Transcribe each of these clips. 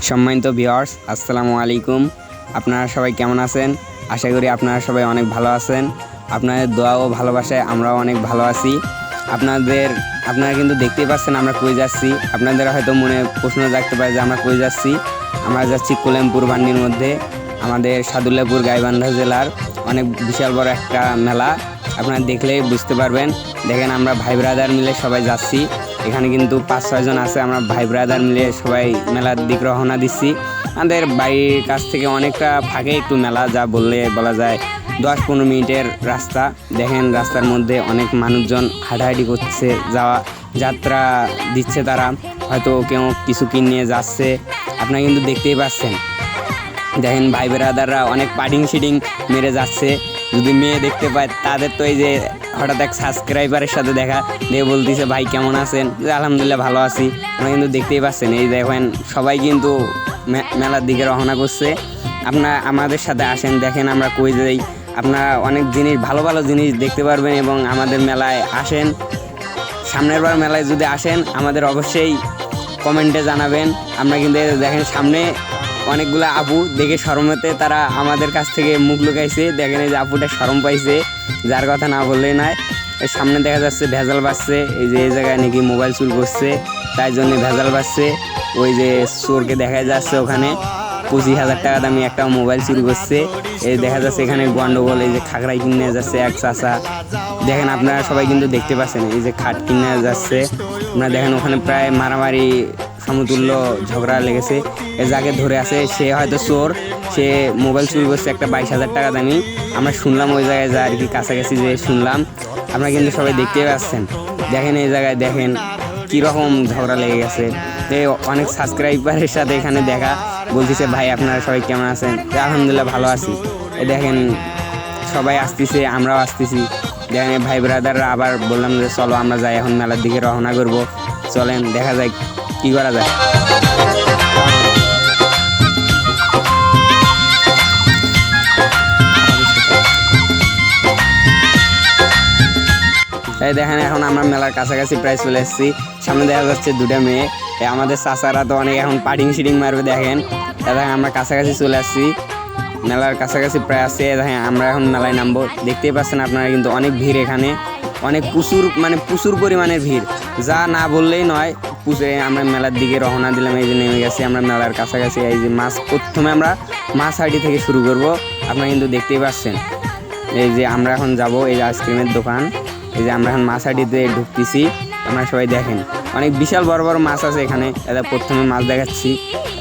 সম্মানিত ভিউয়ার্স, আসসালামু আলাইকুম। আপনারা সবাই কেমন আছেন? আশা করি আপনারা সবাই অনেক ভালো আছেন। আপনাদের দোয়া ও ভালোবাসায় আমরাও অনেক ভালো আছি। আপনারা কিন্তু দেখতেই পাচ্ছেন আমরা কই যাচ্ছি। আপনাদের হয়তো মনে প্রশ্ন জাগতে পারে যে আমরা কই যাচ্ছি। আমরা যাচ্ছি কোলেমপুর বান্ডির মধ্যে, আমাদের সাদুল্লাপুর গাইবান্ধা জেলার অনেক বিশাল বড় একটা মেলা। আপনারা দেখলেই বুঝতে পারবেন। দেখেন আমরা ভাই ব্রাদার মিলে সবাই যাচ্ছি। এখানে কিন্তু 5-6 জন আছে, আমরা ভাই ব্রাদার মিলে সবাই মেলার দিক রওনা দিচ্ছি। আমাদের বাড়ির কাছ থেকে অনেকটা ফাঁকে একটু মেলা, যা বলা যায় 10-15 মিনিটের রাস্তা। দেখেন রাস্তার মধ্যে অনেক মানুষজন হাঁটাহাঁটি করছে, যাত্রা দিচ্ছে, তারা হয়তো কেউ কিছু কিনে যাচ্ছে। আপনারা কিন্তু দেখতেই পাচ্ছেন। দেখেন ভাই ব্রাদাররা অনেক পাডিং শিডিং মেরে যাচ্ছে। যদি মেয়ে দেখতে পায় তাদের তো এই যে হঠাৎ এক সাবস্ক্রাইবারের সাথে দেখা দিয়ে বলতেছে ভাই কেমন আছেন, আলহামদুলিল্লাহ ভালো আছি। আপনারা কিন্তু দেখতেই পাচ্ছেন, এই দেখেন সবাই কিন্তু মেলার দিকে রওনা করছে। আপনারা আমাদের সাথে আসেন, দেখেন আমরা কই যাই। আপনারা অনেক জিনিস ভালো ভালো জিনিস দেখতে পারবেন এবং আমাদের মেলায় আসেন। সামনের বার মেলায় যদি আসেন আমাদের অবশ্যই কমেন্টে জানাবেন। আমরা কিন্তু দেখেন সামনে অনেকগুলো আপু দেখে শরমেতে তারা আমাদের কাছ থেকে মুখ লুকাইছে। দেখেন এই যে আপুটা শরম পাইছে, যার কথা না বললেই নয়। এর সামনে দেখা যাচ্ছে ভেজাল বাজছে, এই যে এই জায়গায় নাকি মোবাইল চুরি করছে, তাই জন্য ভেজাল বাজছে। ওই যে চোরকে দেখা যাচ্ছে ওখানে 25,000 টাকা দামি একটা মোবাইল চুরি করছে। এই দেখা যাচ্ছে এখানে গন্ডগোল, এই যে খাগড়াই কিনে যাচ্ছে এক চাচা। দেখেন আপনারা সবাই কিন্তু দেখতে পাচ্ছেন, এই যে খাট কিনে যাচ্ছে। আপনারা দেখেন ওখানে প্রায় মারামারি সমতুল্য ঝগড়া লেগেছে। যাকে ধরে আছে সে হয়তো চোর, সে মোবাইল চুরি করছে একটা 22,000 টাকা দামি। আমরা শুনলাম ওই জায়গায় যা আর কি কাছাকাছি যে শুনলাম। আপনারা কিন্তু সবাই দেখতেই পাচ্ছেন। দেখেন এই জায়গায় দেখেন কীরকম ঝগড়া লেগে গেছে। অনেক সাবস্ক্রাইবারের সাথে এখানে দেখা, বলতেছে ভাই আপনারা সবাই কেমন আছেন? আলহামদুলিল্লাহ ভালো আছি। দেখেন সবাই আসতেছে, আমরাও আসতেছি। দেখেন ভাই ব্রাদাররা আবার বললাম যে চলো আমরা যাই, এখন মেলার দিকে রওনা করবো। চলেন দেখা যায় কি করা যায়। এই দেখেন এখন আমরা মেলার কাছাকাছি প্রায় চলে এসেছি। সামনে দেখা যাচ্ছে দুটা মেয়ে। আমাদের চাচারা তো অনেক এখন পাডিং শিডিং মারবে। দেখেন আমরা কাছাকাছি চলে আসছি, মেলার কাছাকাছি প্রায় আসছে। দেখেন আমরা এখন মেলায় নামবো। দেখতেই পাচ্ছেন আপনারা কিন্তু অনেক ভিড় এখানে, অনেক প্রচুর পরিমাণের ভিড়, যা না বললেই নয়। আমরা মেলার দিকে রওনা দিলাম, এই যে নেমে গেছি আমরা মেলার কাছাকাছি। এই যে প্রথমে আমরা মাছ হাঁটি থেকে শুরু করব। আপনারা কিন্তু দেখতেই পাচ্ছেন এই যে আমরা এখন যাব এই আইসক্রিমের দোকান। এই যে আমরা এখন মাছ হাঁটিতে ঢুকতেছি। আপনারা সবাই দেখেন অনেক বিশাল বড় বড় মাছ আছে এখানে। প্রথমে মাছ দেখাচ্ছি।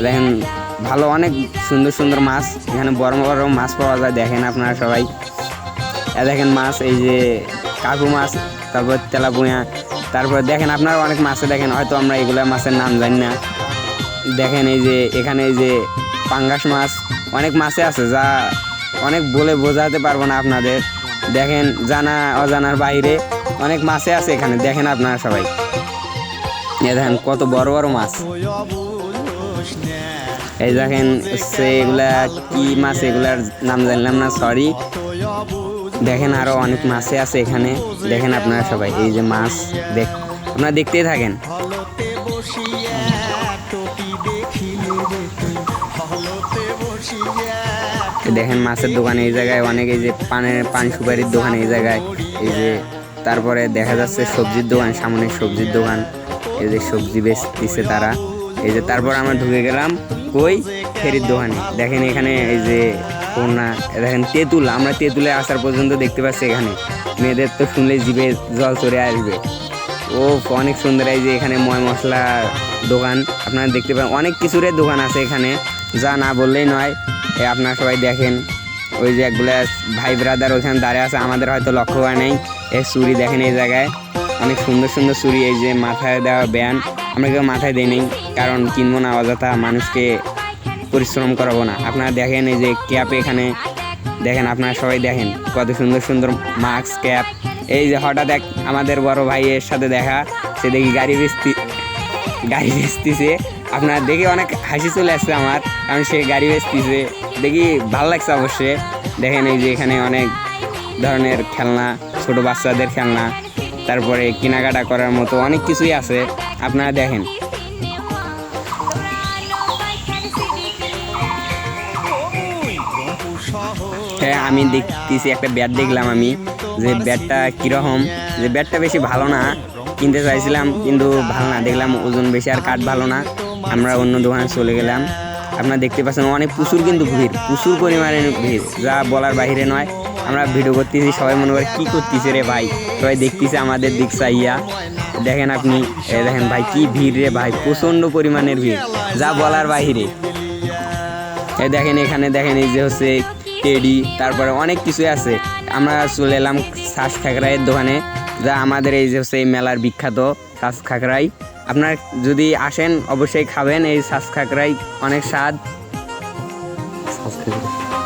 দেখেন ভালো অনেক সুন্দর সুন্দর মাছ এখানে, বড় বড় মাছ পাওয়া যায়। দেখেন আপনারা সবাই দেখেন মাছ, এই যে কাকু মাছ, তারপর তেলাপুয়া, তারপর দেখেন আপনারা অনেক মাছে দেখেন হয়তো আমরা এগুলো মাছের নাম জানি না। দেখেন এই যে এখানে এই যে পাঙ্গাস মাছ, অনেক মাছে আছে যা অনেক বলে বোঝাতে পারবো না আপনাদের। দেখেন জানা অজানার বাইরে অনেক মাছে আছে এখানে। দেখেন আপনারা সবাই দেখেন কত বড় বড় মাছ। এই দেখেন হচ্ছে এগুলা কি মাছ, এগুলার নাম জানলাম না, সরি। দেখেন আরো অনেক মাছে আছে এখানে। দেখেন আপনারা সবাই এই যে মাছ আপনারা দেখতেই থাকেন। দেখেন মাছের দোকানে এই জায়গায় অনেক, এই যে পান সুপারির দোকান এই জায়গায়, এই যে তারপরে দেখা যাচ্ছে সবজির দোকান, সামনে সবজির দোকান, এই যে সবজি বেচতেছে তারা। এই যে তারপর আমরা ঢুকে গেলাম কই ফেরির দোকানে। দেখেন এখানে এই যে কন্যা, দেখেন তেঁতুল, আমরা তেঁতুলে আসার পর্যন্ত দেখতে পাচ্ছি এখানে। মেয়েদের তো শুনলে জিভে জল চলে আসবে। ও অনেক সুন্দর। এই যে এখানে ময় মশলা দোকান, আপনারা দেখতে পান অনেক কিছুরই দোকান আছে এখানে, যা না বললেই নয়। আপনারা সবাই দেখেন ওই যে একগুলা ভাই ব্রাদার ওখানে দাঁড়িয়ে আছে, আমাদের হয়তো লক্ষ্য হয় নেই। এই চুড়ি দেখেন এই জায়গায় অনেক সুন্দর সুন্দর চুড়ি, এই যে মাথায় দেওয়া ব্যান্ড, আমরা কেউ মাথায় দিই নেই, কারণ কিনবো না, অযথা মানুষকে পরিশ্রম করাবো না। আপনারা দেখেন এই যে ক্যাপ এখানে দেখেন, আপনারা সবাই দেখেন কত সুন্দর সুন্দর মাস্ক, ক্যাপ। এই যে হঠাৎ আমাদের বড় ভাইয়ের সাথে দেখা, সে দেখি গাড়ি বেচতেছে। আপনার দেখে অনেক হাসি চলে আসছে আমার, কারণ সে গাড়ি বেচতেছে দেখি ভালো লাগছে অবশ্যই। দেখেন এই যে এখানে অনেক ধরনের খেলনা, ছোট বাচ্চাদের খেলনা, তারপরে কেনাকাটা করার মতো অনেক কিছুই আছে। আপনারা দেখেন হ্যাঁ, আমি দেখতেছি একটা ব্যাট দেখলাম আমি, যে ব্যাটটা কীরকম, যে ব্যাটটা বেশি ভালো না, কিনতে চাইছিলাম কিন্তু ভালো না, দেখলাম ওজন বেশি আর কাঠ ভালো না, আমরা অন্য দোকানে চলে গেলাম। আপনারা দেখতে পাচ্ছেন অনেক প্রচুর কিন্তু ভিড়, প্রচুর পরিমাণে ভিড়, যা বলার বাইরে নয়। আমরা ভিডিও করতেছি, সবাই মনে করে কী করতেছে রে ভাই, সবাই দেখতেছে আমাদের দিক চাইয়া। দেখেন আপনি, দেখেন ভাই কি ভিড় রে ভাই, প্রচণ্ড পরিমাণের ভিড়, যা বলার বাইরে। দেখেন এখানে দেখেন এই যে হচ্ছে টেডি, তারপরে অনেক কিছুই আছে। আমরা চলে এলাম শ্বাস খাকরাইয়ের দোকানে, যা আমাদের এই যে হচ্ছে এই মেলার বিখ্যাত শ্বাস খাকরাই। আপনারা যদি আসেন অবশ্যই খাবেন এই শ্বাস খাকরাই, অনেক স্বাদ।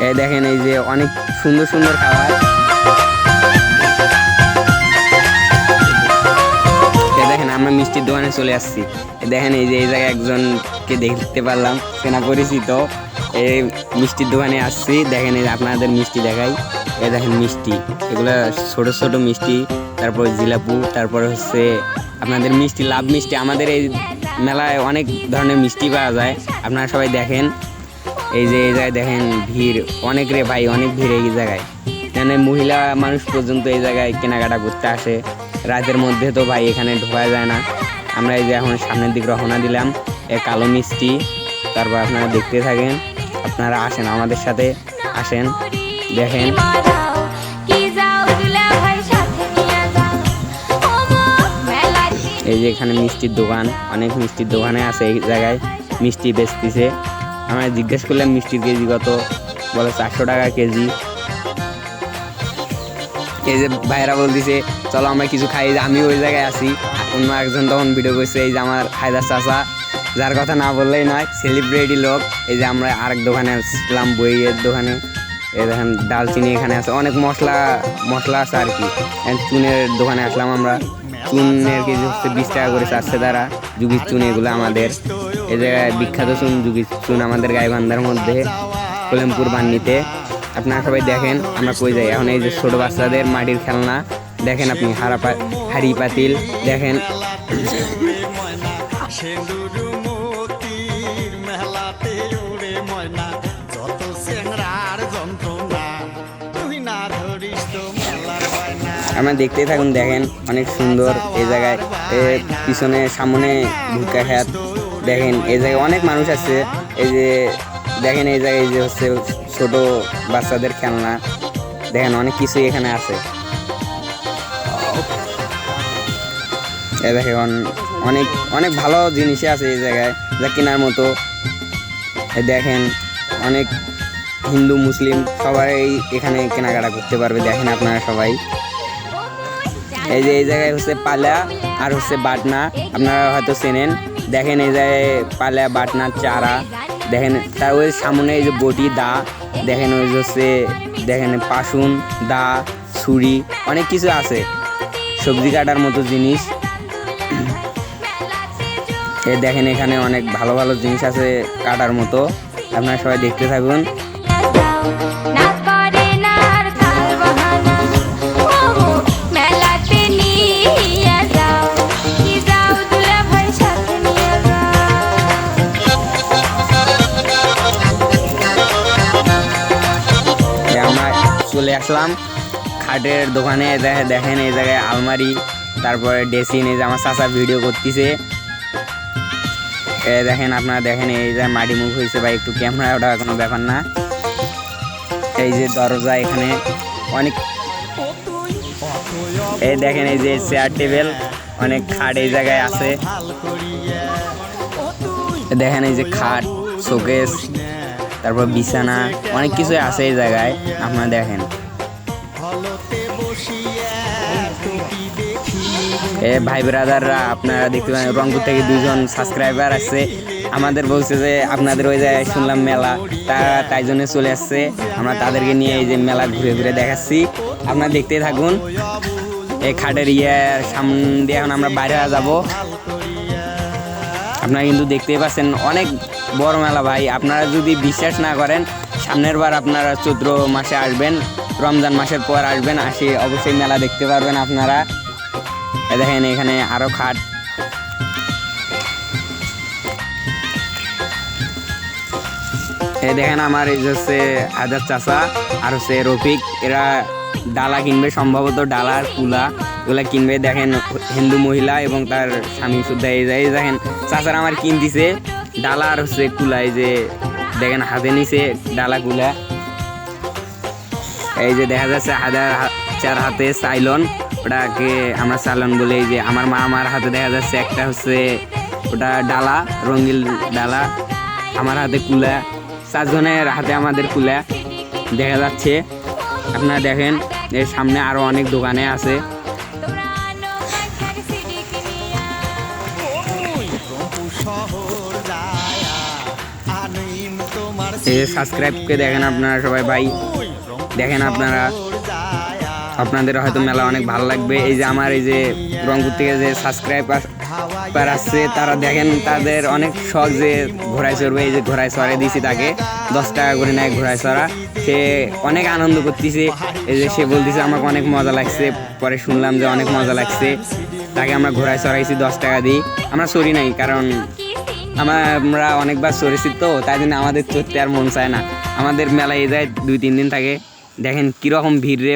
এই দেখেন এই যে অনেক সুন্দর সুন্দর খাবার। দেখেন আমরা মিষ্টির দোকানে চলে আসছি। দেখেন এই যে এই জায়গায় একজনকে দেখতে পারলাম, চেনা পরিচিত। এই মিষ্টির দোকানে আসছি, দেখেন এই আপনাদের মিষ্টি দেখাই। এই দেখেন মিষ্টি, এগুলো ছোট ছোট মিষ্টি, তারপর জিলাপু, তারপর হচ্ছে আপনাদের মিষ্টি, লাভ মিষ্টি। আমাদের এই মেলায় অনেক ধরনের মিষ্টি পাওয়া যায়, আপনারা সবাই দেখেন। এই যে এই জায়গায় দেখেন ভিড় অনেক রে ভাই, অনেক ভিড় এই জায়গায়, মানে মহিলা মানুষ পর্যন্ত এই জায়গায় কেনাকাটা করতে আসে। রাতের মধ্যে তো ভাই এখানে ঢোকা যায় না। আমরা এই যে এখন সামনের দিকে রওনা দিলাম, কালো মিষ্টি। তারপর আপনারা দেখতে থাকেন, আপনারা আসেন আমাদের সাথে, আসেন দেখেন। এই যে এখানে মিষ্টির দোকান, অনেক মিষ্টির দোকানে আছে এই জায়গায়, মিষ্টি বেচতেছে। আমরা জিজ্ঞেস করলাম মিষ্টির কেজি কত, বলে 400 টাকা কেজি। এই যে ভাইরা বলতেছে চলো আমরা কিছু খাই, আমি ওই জায়গায় আছি। অন্য একজন তখন ভিডিও করছে, এই যে আমার হায়দার চাচা, যার কথা না বললেই নয়, সেলিব্রিটি লোক। এই যে আমরা আরেক দোকানে আসলাম, বইয়ের দোকানে। এই দেখেন ডালচিনি এখানে আছে, অনেক মশলা আছে আর কি। চুনের দোকানে আসলাম আমরা, চুনের কেজি হচ্ছে 20 টাকা করে চাচ্ছে তারা, যুগির চুন এগুলো আমাদের। এই জায়গায় বিখ্যাত চুন, যুগির চুন আমাদের গাইবান্ধার মধ্যে, কলেমপুর বান্নিতে। আপনারা সবাই দেখেন আমরা কই যাই এখন। এই যে ছোট বাচ্চাদের মাটির খেলনা দেখেন আপনি, হাড়ি পাতিল দেখেন। আমরা দেখতেই থাকুন, দেখেন অনেক সুন্দর এই জায়গায়। পিছনে সামনে ভুট্টা খেত, দেখেন এই জায়গায় অনেক মানুষ আছে। এই যে দেখেন এই জায়গায় যে হচ্ছে ছোট বাচ্চাদের খেলনা, দেখেন অনেক কিছুই এখানে আছে। এই দেখেন অনেক অনেক ভালো জিনিসই আছে এই জায়গায়, যা কেনার মতো। দেখেন অনেক হিন্দু মুসলিম সবাই এখানে কেনাকাটা করতে পারবে, দেখেন আপনারা সবাই। এই যে এই জায়গায় হচ্ছে পালা আর হচ্ছে বাটনা, আপনারা হয়তো চেনেন। দেখেন এই জায়গায় পালা, বাটনার চারা দেখেন। তার ওই সামনে এই যে বটি, দা দেখেন, ওই যে হচ্ছে দেখেন পাসুন, দা, ছুরি, অনেক কিছু আছে, সবজি কাটার মতো জিনিস। এই দেখেন এখানে অনেক ভালো ভালো জিনিস আছে কাটার মতো, আপনারা সবাই দেখতে থাকুন। চলে আসলাম খাটের দোকানে, দেখেন এই জায়গায় আলমারি, তারপরে ড্রেসিং। এই যে আমার চাচা ভিডিও করতেছে, দেখেন আপনারা দেখেন এই যে মাটি মুখ হয়েছে ভাই, একটু ক্যামেরা ওটা কোনো ব্যাপার না। এই যে দরজা এখানে অনেক, এই দেখেন এই যে চেয়ার টেবিল, অনেক খাট এই জায়গায় আছে। দেখেন এই যে খাট, শোকেস, তারপর বিছানা, অনেক কিছু আছে এই জায়গায়, আপনারা দেখেন। ভাই ব্রাদাররা আপনারা দেখতে পারেন, রংপুর থেকে 2 জন সাবস্ক্রাইবার আসছে, আমাদের বলছে যে আপনাদের ওই জায়গায় শুনলাম মেলা, তাই জন্য চলে আসছে। আমরা তাদেরকে নিয়ে এই যে মেলা ঘুরে ঘুরে দেখাচ্ছি, আপনারা দেখতেই থাকুন। এই খাটের সামনে দিয়ে এখন আমরা বাইরে যাব। আপনারা কিন্তু দেখতেই পাচ্ছেন অনেক বড় মেলা ভাই। আপনারা যদি বিশ্বাস না করেন, সামনের বার আপনারা চৈত্র মাসে আসবেন, রমজান মাসের পর আসবেন, আসি অবশ্যই মেলা দেখতে পারবেন আপনারা। দেখেন এখানে আরো খাট, এই দেখেন আমার এই যে হচ্ছে আজাদ চাচা আর হচ্ছে রফিক, এরা ডালা কিনবে, সম্ভবত ডালা আর কুলা এগুলা কিনবে। দেখেন হিন্দু মহিলা এবং তার স্বামী শুদ্ধ এই যায়, দেখেন চাচারা আমার কিনতেছে ডালা আর হচ্ছে কুলা। এই যে দেখেন হাতে নিছে ডালা কুলা। এই যে দেখা যাচ্ছে চার হাতে সাইলন, ওটাকে আমরা সাইলন বলি। এই যে আমার মা আমার হাতে দেখা যাচ্ছে একটা হচ্ছে ওটা ডালা, রঙিন ডালা, আমার হাতে কুলা, 4 জনের হাতে আমাদের কুলা দেখা যাচ্ছে। আপনারা দেখেন এর সামনে আরো অনেক দোকানে আছে। এই সাবস্ক্রাইব করে দেখেন আপনারা সবাই ভাই, দেখেন আপনারা, আপনাদের হয়তো মেলা অনেক ভালো লাগবে। এই যে আমার এই যে রংপুর থেকে যে সাবস্ক্রাইবার আসছে তারা দেখেন তাদের অনেক শখ যে ঘোড়ায় চড়বে। এই যে ঘোড়ায় চড়ে দিয়েছি তাকে 10 টাকা করে নেয় ঘোড়ায় চড়া, সে অনেক আনন্দ করতেছে। এই যে সে বলতেছে আমাকে অনেক মজা লাগছে, পরে শুনলাম যে অনেক মজা লাগছে, তাকে আমরা ঘোড়ায় চড়াইছি 10 টাকা দিই। আমরা চড়ি নাই কারণ আমরা অনেকবার চড়েছি তো, তাই জন্য আমাদের চড়তে আর মন চায় না। আমাদের মেলায় যায় 2-3 দিন থাকে। দেখেন কীরকম ভিড় রে।